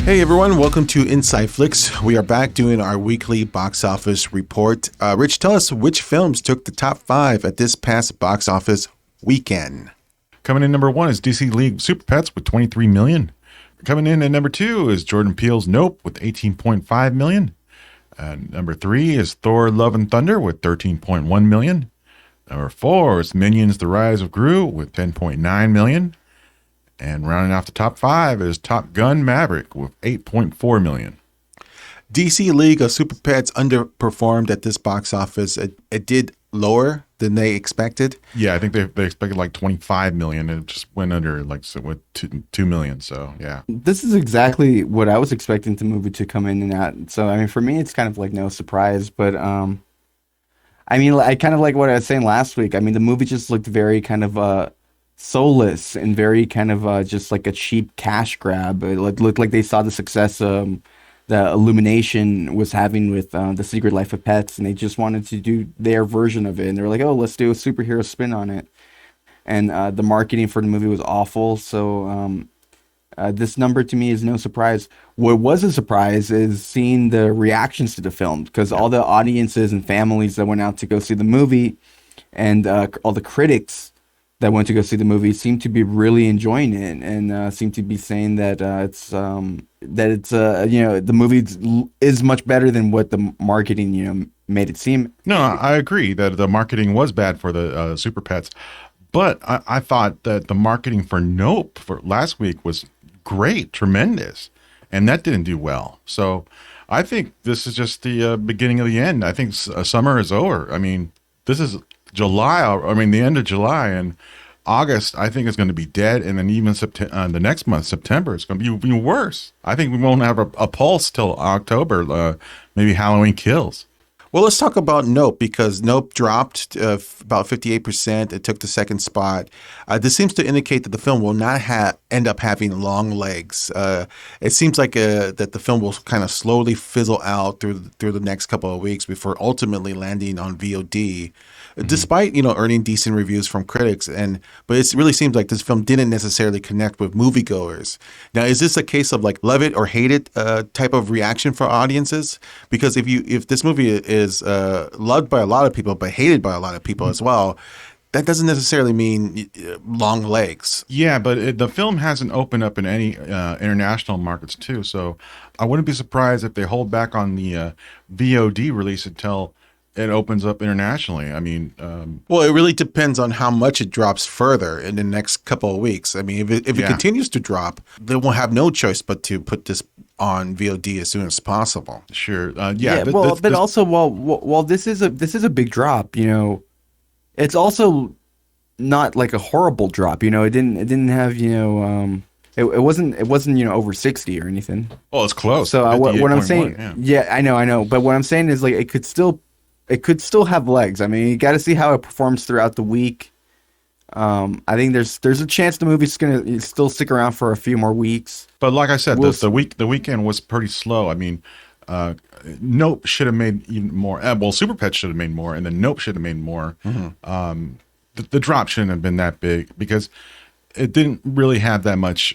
Hey everyone, welcome to InsideFlix. We are back doing our weekly box office report. Rich, tell us which films took the top 5 at this past box office weekend. Coming in number 1 is DC League Super Pets with 23 million. Coming in at number 2 is Jordan Peele's Nope with 18.5 million. Number 3 is Thor Love and Thunder with 13.1 million. Number 4 is Minions The Rise of Gru with 10.9 million. And rounding off the top 5 is Top Gun Maverick with 8.4 million. DC League of Super Pets underperformed at this box office. It did lower than they expected. Yeah, I think they expected like 25 million and it just went under with 2 million. So, yeah. This is exactly what I was expecting the movie to come in and at. So, I mean, for me, it's kind of like no surprise. But, I mean, I kind of like what I was saying last week. I mean, the movie just looked very kind of soulless and very kind of just like a cheap cash grab. It looked like they saw the success the Illumination was having with The Secret Life of Pets, and they just wanted to do their version of it. And they were like, oh, let's do a superhero spin on it. And the marketing for the movie was awful. So this number to me is no surprise. What was a surprise is seeing the reactions to the film, because all the audiences and families that went out to go see the movie and all the critics that went to go see the movie seem to be really enjoying it and seem to be saying that the movie is much better than what the marketing made it seem. No, I agree that the marketing was bad for the Super Pets, but I thought that the marketing for Nope for last week was great, tremendous, and that didn't do well. So I think this is just the beginning of the end. I think summer is over. I mean, this is July, the end of July, and August, I think, is going to be dead. And then even the next month, September, it's going to be worse. I think we won't have a pulse till October, maybe Halloween Kills. Well, let's talk about Nope, because Nope dropped about 58%. It took the second spot. This seems to indicate that the film will not end up having long legs. It seems like that the film will kind of slowly fizzle out through the next couple of weeks before ultimately landing on VOD. Mm-hmm. Despite earning decent reviews from critics, but it really seems like this film didn't necessarily connect with moviegoers. Now, is this a case of like love it or hate it type of reaction for audiences? Because if this movie is loved by a lot of people but hated by a lot of people as well, that doesn't necessarily mean long legs. Yeah, but the film hasn't opened up in any international markets too, so I wouldn't be surprised if they hold back on the VOD release until it opens up internationally. I mean, well, it really depends on how much it drops further in the next couple of weeks. I mean, if it continues to drop, they won't have no choice but to put this on VOD as soon as possible. Sure. But also, while this is a big drop, it's also not like a horrible drop. It didn't have it wasn't over 60 or anything. Oh, it's close. So what I'm saying, I know. But what I'm saying is like it could still have legs. I mean, you got to see how it performs throughout the week. I think there's a chance the movie's gonna still stick around for a few more weeks. But like I said, the weekend was pretty slow. I mean, Nope should have made even more. Well, Super Pets should have made more, and then Nope should have made more. Mm-hmm. The drop shouldn't have been that big because it didn't really have that much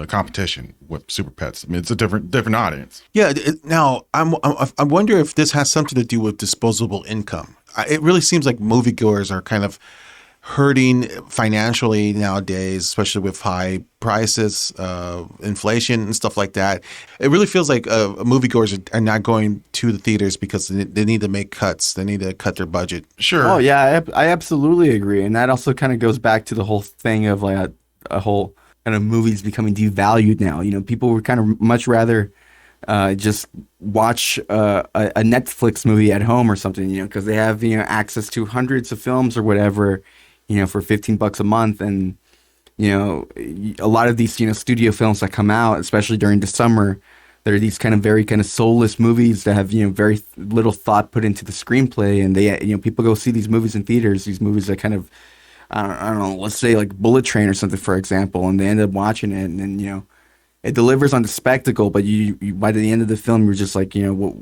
competition with Super Pets. I mean, it's a different audience. Yeah. Now, I wonder if this has something to do with disposable income. It really seems like moviegoers are kind of hurting financially nowadays, especially with high prices, inflation and stuff like that. It really feels like moviegoers are not going to the theaters because they need to make cuts. They need to cut their budget. Sure. Oh, yeah, I absolutely agree. And that also kind of goes back to the whole thing of like a whole kind of movies becoming devalued now. People would kind of much rather just watch a Netflix movie at home or something, because they have, access to hundreds of films or whatever, for $15 a month. And, a lot of these, studio films that come out, especially during the summer, there are these very kind of soulless movies that have, very little thought put into the screenplay. And they, people go see these movies in theaters, these movies that kind of, I don't know, let's say like Bullet Train or something, for example, and they end up watching it and then, it delivers on the spectacle, but you by the end of the film, you're just like, what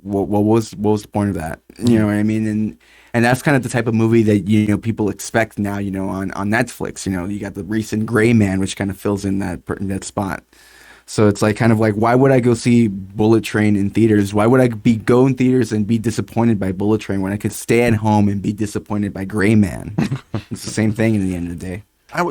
was the point of that? You know what I mean? And that's kind of the type of movie that, people expect now, on Netflix. You got the recent Gray Man, which kind of fills in that spot. So it's like kind of like, why would I go see Bullet Train in theaters? Why would I go in theaters and be disappointed by Bullet Train when I could stay at home and be disappointed by Gray Man? It's the same thing in the end of the day.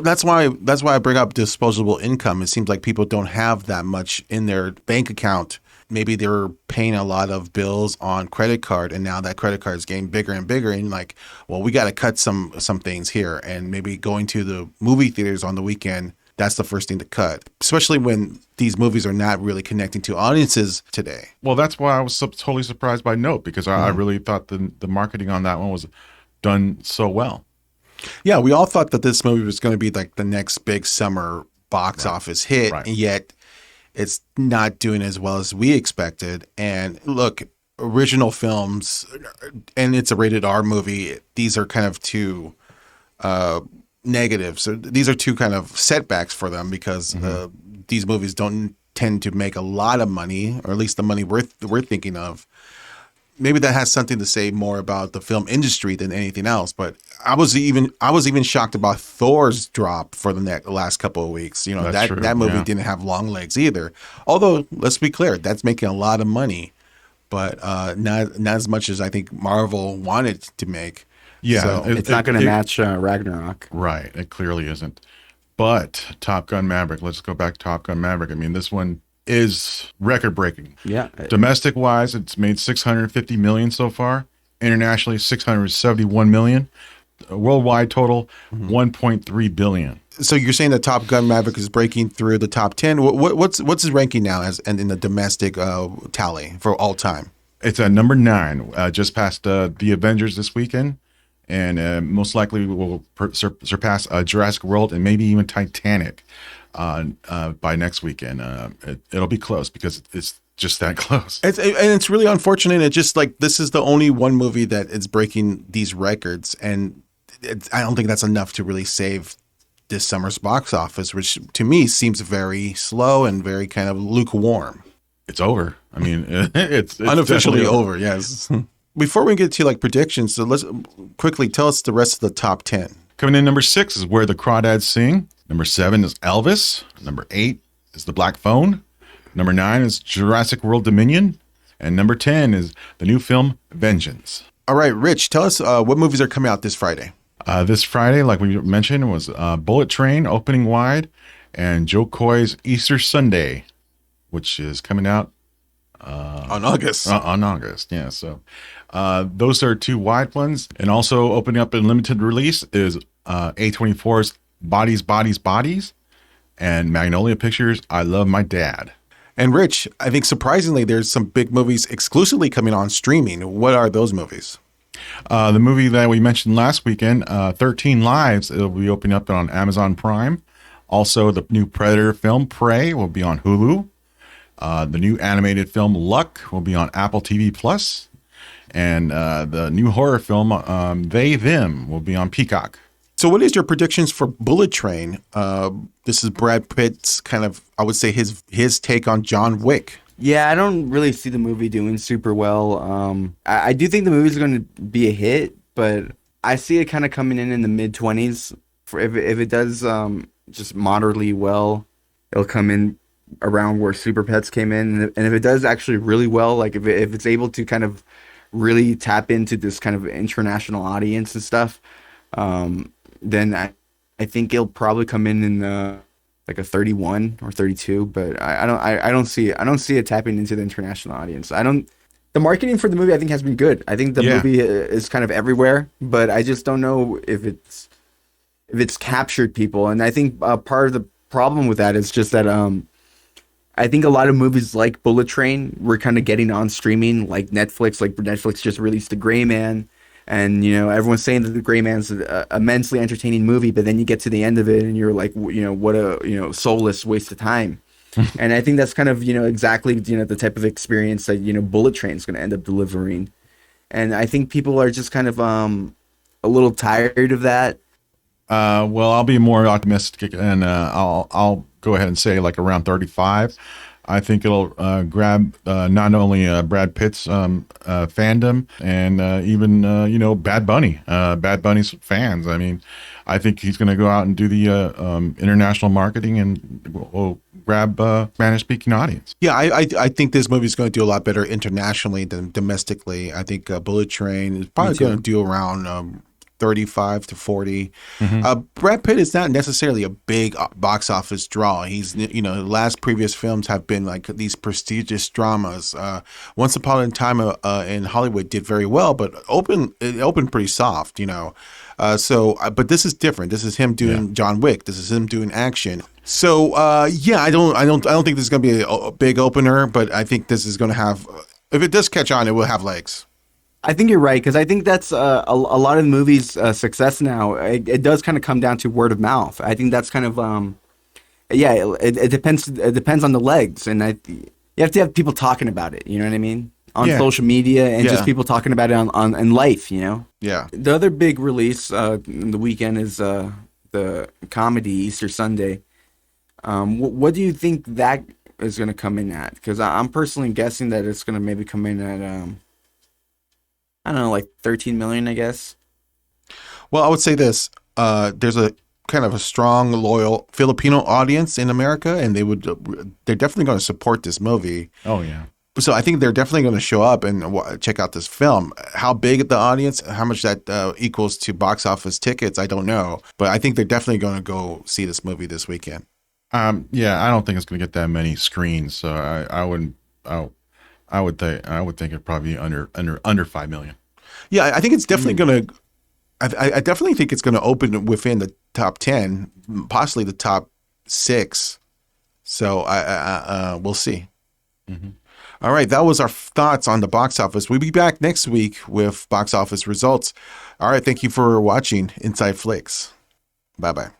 That's why I bring up disposable income. It seems like people don't have that much in their bank account. Maybe they were paying a lot of bills on credit card, and now that credit card is getting bigger and bigger. And like, well, we got to cut some things here, and maybe going to the movie theaters on the weekend. That's the first thing to cut, especially when these movies are not really connecting to audiences today. Well, that's why I was totally surprised by Nope, because I really thought the marketing on that one was done so well. Yeah, we all thought that this movie was going to be like the next big summer box office hit, and yet it's not doing as well as we expected. And look, original films, and it's a rated R movie, these are kind of two negatives. So these are two kind of setbacks for them because these movies don't tend to make a lot of money, or at least the money we're thinking of. Maybe that has something to say more about the film industry than anything else. But I was even shocked about Thor's drop for the last couple of weeks. You know, that movie didn't have long legs either. Although, let's be clear, that's making a lot of money, but not as much as I think Marvel wanted to make. Yeah, so it's not going to match Ragnarok. Right, it clearly isn't. But Top Gun Maverick, let's go back to Top Gun Maverick. I mean, this one is record-breaking. Yeah. Domestic-wise, it's made $650 million so far. Internationally, $671 million. Worldwide total, $1.3 billion. So you're saying that Top Gun Maverick is breaking through the top 10. What's his ranking now and in the domestic tally for all time? It's at number 9, just past the Avengers this weekend. And most likely will surpass Jurassic World and maybe even Titanic by next weekend. It'll be close because it's just that close. It's really unfortunate. It's just like this is the only one movie that is breaking these records, and I don't think that's enough to really save this summer's box office, which to me seems very slow and very kind of lukewarm. It's over. I mean, it's unofficially over. Yes. Before we get to like predictions, so let's quickly tell us the rest of the top 10. Coming in number 6 is Where the Crawdads Sing. Number 7 is Elvis. Number 8 is The Black Phone. Number 9 is Jurassic World Dominion. And number 10 is the new film Vengeance. All right, Rich, tell us what movies are coming out this Friday. This Friday, like we mentioned, was Bullet Train opening wide, and Joe Coy's Easter Sunday, which is coming out on August. On August, yeah. So those are 2 wide ones. And also opening up in limited release is A24's Bodies, Bodies, Bodies, and Magnolia Pictures' I Love My Dad. And Rich, I think surprisingly, there's some big movies exclusively coming on streaming. What are those movies? The movie that we mentioned last weekend, 13 Lives, it'll be opening up on Amazon Prime. Also, the new Predator film, Prey, will be on Hulu. The new animated film, Luck, will be on Apple TV Plus. And the new horror film, They, Them, will be on Peacock. So what is your predictions for Bullet Train? This is Brad Pitt's kind of, I would say, his take on John Wick. Yeah, I don't really see the movie doing super well. I do think the movie's going to be a hit, but I see it kind of coming in the mid-20s. If it does just moderately well, it'll come in around where Super Pets came in. And if it does actually really well, like if it's able to kind of really tap into this kind of international audience and stuff, then I think it'll probably come in like a 31 or 32, but I don't see it tapping into the international audience. The marketing for the movie I think has been good. I think the movie is kind of everywhere, but I just don't know if it's captured people. And I think part of the problem with that is just that I think a lot of movies like Bullet Train were kind of getting on streaming, like Netflix just released The Gray Man. And, everyone's saying that The Gray Man's an immensely entertaining movie, but then you get to the end of it and you're like, what a, soulless waste of time. And I think that's kind of, exactly, the type of experience that, Bullet Train's going to end up delivering. And I think people are just kind of a little tired of that. Well, I'll be more optimistic and I'll go ahead and say like around 35. I think it'll grab not only Brad Pitt's fandom and even Bad Bunny, Bad Bunny's fans. I mean, I think he's going to go out and do the international marketing and will grab Spanish-speaking audience. Yeah, I think this movie is going to do a lot better internationally than domestically. I think Bullet Train is probably going to do around 35 to 40. Brad Pitt is not necessarily a big box office draw. He's, the last previous films have been like these prestigious dramas. Once Upon a Time in Hollywood did very well, but it opened pretty soft, but this is different. This is him doing John Wick. This is him doing action. So I don't think this is going to be a big opener, but I think this is going to have, if it does catch on, it will have legs. I think you're right, because I think that's a lot of the movie's success now. It does kind of come down to word of mouth. I think that's kind of it depends. It depends on the legs, and you have to have people talking about it. You know what I mean? On social media and just people talking about it on in life. Yeah. The other big release in the weekend is the comedy Easter Sunday. What do you think that is going to come in at? Because I'm personally guessing that it's going to maybe come in at I don't know, like 13 million, I guess. Well, I would say this. There's a kind of a strong, loyal Filipino audience in America, and they're definitely going to support this movie. Oh, yeah. So I think they're definitely going to show up and check out this film. How big the audience, how much that equals to box office tickets, I don't know. But I think they're definitely going to go see this movie this weekend. I don't think it's going to get that many screens. So I would think it'd probably be under 5 million. Yeah, I think it's definitely going to. I definitely think it's going to open within the top 10, possibly the top 6. So we'll see. Mm-hmm. All right, that was our thoughts on the box office. We'll be back next week with box office results. All right, thank you for watching InsideFlix. Bye-bye.